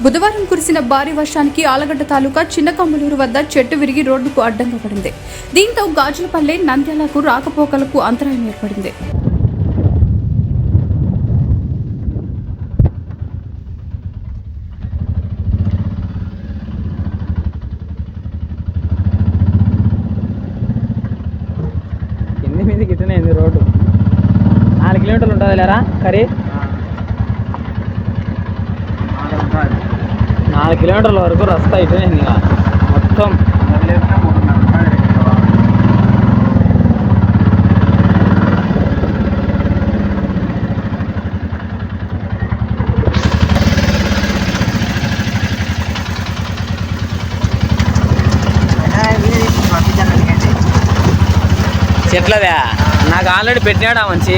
బుధవారం కురిసిన భారీ వర్షానికి ఆలగడ్డ తాలూకా చిన్నకమ్మలూరు వద్ద చెట్టు విరిగి రోడ్డుకు అడ్డంగా పడింది. దీంతో గాజులపల్లె నంద్యాలకు రాకపోకలకు అంతరాయం ఏర్పడింది. గిట్టనే రోడ్డు 4 కిలోమీటర్లు ఉంటుంది లేరా కరీ 4 కిలోమీటర్ల వరకు రస్తా ఇటునే మొత్తం. చెట్లదే నాకు ఆల్రెడీ పెట్టినాడా మంచి